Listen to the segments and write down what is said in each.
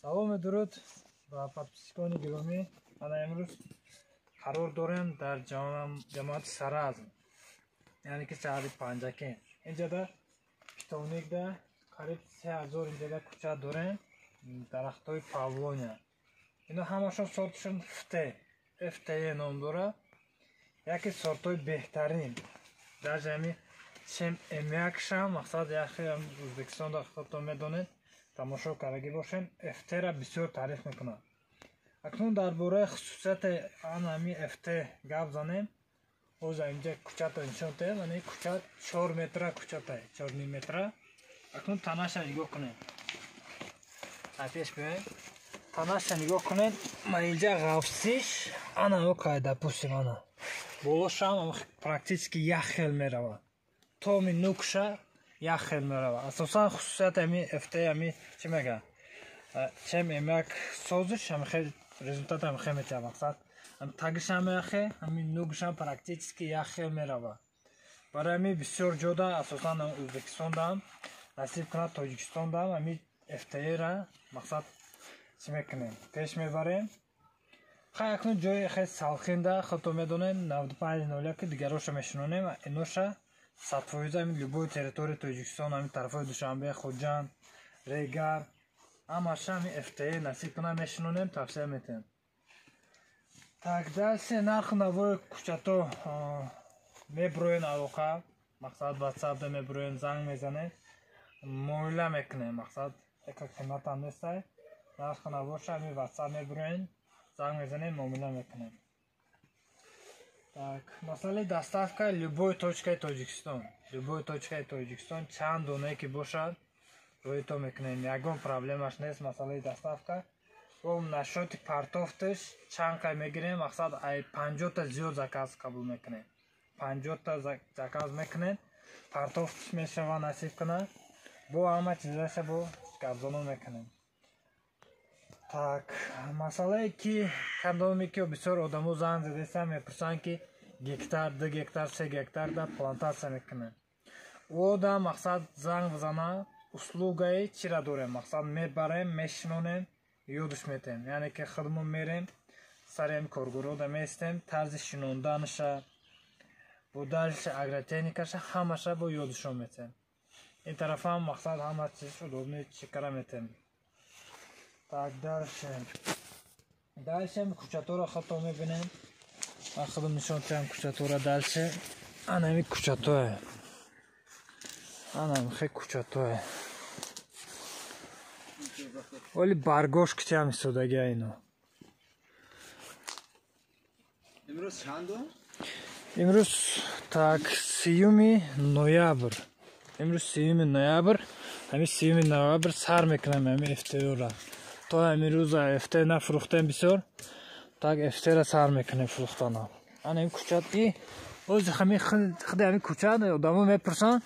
салому дуруд ба подписчикони гиромӣ. Мана имрӯз қарор дорем дар ҷамоати Сараз, яъне ки шаҳри Панҷакент. Инҷода питомникда қариб 3000 инҷода кӯча дорем, дарахтҳои павлония. Ино ҳамашон сорташон FTE ном дорад. Яке сортҳои беҳтарин дар ҷами чем M1 мақсад яхе Ӯзбекистонда худтон медонед, тамошо кардаги бошем, FT-ра бисёр таъриф мекунад. Акнун дар бораи хусусияти ҳами FT гап занем. Оза инҷа кӯчата нишон дем, ани кӯча 4 метра кӯчата, 4,5 метра. Акнун танаша нигоҳ кунед. Пеш биёед. Танаша нигоҳ кунед. Ман инҷа ғафсиш, ана окай, допустим, ана. Болошам практически як хел меравад. Томи нукша як хел меравад. Асосан хусусияти ами FT ами чӣ мегӯяд? Чем M1 созиш ами хеле результат ами хеле метавад. Мақсад ам тагишам яхе, ами нукшам практически як хел меравад. Барои ами бисёр ҷода, асосан Ӯзбекистонда ҳам насиб кунад, Тоҷикистонда ҳам ами FT-ра мақсад чӣ мекунем? Пеш мебарем. Хай акнун ҷои хеле салхинда, худтон медонед, 9501 дигароша мешинонем. Иноша 100% ами любой территория Тоҷикистон, ами тарафои Душанбе, Хуҷанд, Регар, ҳамаша ами FT насиб кунад мешинонем, тавсия метем. Так, дальше нарху навои кӯчато мебуроен алоқа, мақсад WhatsApp-да мебуроен, занг мезанед, муомила мекунем, мақсад яка қиматам нестай. Нарху навоша ами WhatsApp мебуроен, занг мезанед, муомила мекунем. Так, масъалаи доставка любой точкаи Тоҷикистон. Любой точкаи Тоҷикистон чанд донае ки бошад, рӯито мекунем. Ягон проблемаш нест масъалаи доставка. Бо нашоти партофташ чанд кай мегирем, мақсад ай 50 та зиёд заказ қабул мекунем. 50 та заказ мекунем, партофташ мешава насиб кунад. Бо ҳама чизаша бо гапзанон мекунем. Так, масъалае ки кандоме ки бисёр одамо занг задестан мепурсанд ки гектар, 2 гектар, 3 гектар да плантация мекунем. Ода мақсад занг бизанад, услугаи чира дорем, мақсад мебарем, мешинонем, ёдаш метем. Яъне ки худмон мерем, сари ҳами коргорода меистем, тарзи шинонданаша, бо дальше агротехникаша, ҳамаша бо ёдашон метем. Ин тарафа ҳам мақсад ҳама чиз удобни чикара метем. Так, дальше кӯчаторо худтон мебинем. Ман худам нишон диҳам кӯчатора дальше. Анами кӯчатое. Анами хе кӯчатое. Оли баргош китям истодагия ино. Имрӯз чандум? Имрӯз так 3 ноябр. Имрӯз 3 ноябр. Ами 3 ноябр сар мекунам ами FT-ро. То ами рӯза FT нафурӯхтем бисёр. Так FT-ро сар мекунем фурӯхтана. Ана ин кӯчат и ози хами худи ами кӯчат одамо мепурсанд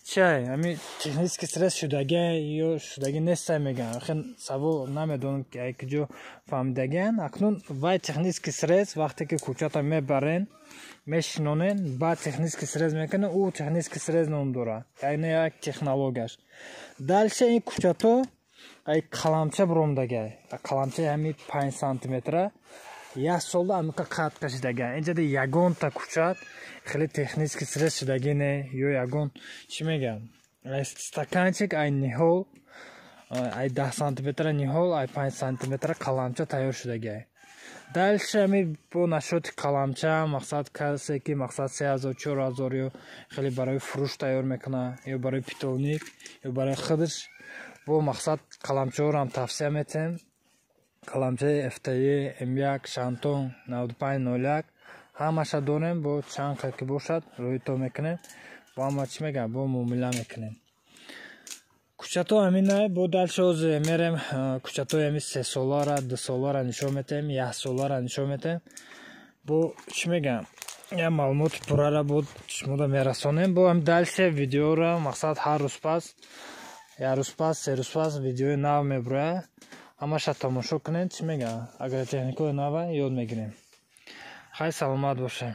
чай ами технический стресс шудаги ё шудаги нестай меган. Ахин савол намедонам ки ай киҷо фаҳмидагиан. Акнун вай технический стресс вақте ки кӯчата мебарен, мешинонен, баъд технический стресс мекунен, ӯ технический стресс ном дорад. Яъне як технологияш. Дальше ин кӯчато ай қаламча буромдагай. Қаламча ҳами 5 сантиметра. Як солда амика қат кашидагай. Инҷода ягон та кӯчат хеле технический стресс шудаги не, ё ягон чӣ мегӯям? Ай стаканчик, ай ниҳол, ай 10 сантиметра ниҳол, ай 5 сантиметра қаламча тайёр шудагай. Дальше ами бо нашоти қаламча мақсад касе ки мақсад 3000 4000 ё хеле барои фурӯш тайёр мекунад, ё барои питомник, ё барои худаш, бо мақсад қаламчаҳоро ҳам тавсия метем. Қаламчаи FTE, M1, Шантон, 9501 ҳамаша дорем. Бо чанд ки бошад рӯито мекунем, бо ҳама чӣ мегӯям, бо муомила мекунем. Кӯчато ҳаминай. Бо дальше озе мерем кӯчатои ҳами 3 солара, 2 солара нишон метем, 1 солара нишон метем. Бо чӣ мегӯям, я маълумоти пуррара бо шумода мерасонем. Бо ҳам дальше видеоро мақсад ҳар рӯз пас, як рӯз пас, 3 рӯз пас видеои нав мебурояд. ҳамаша тамошо кунед, чӣ мегӯям, агротехникаи нава ёд мегирем. Хай саломат бошем.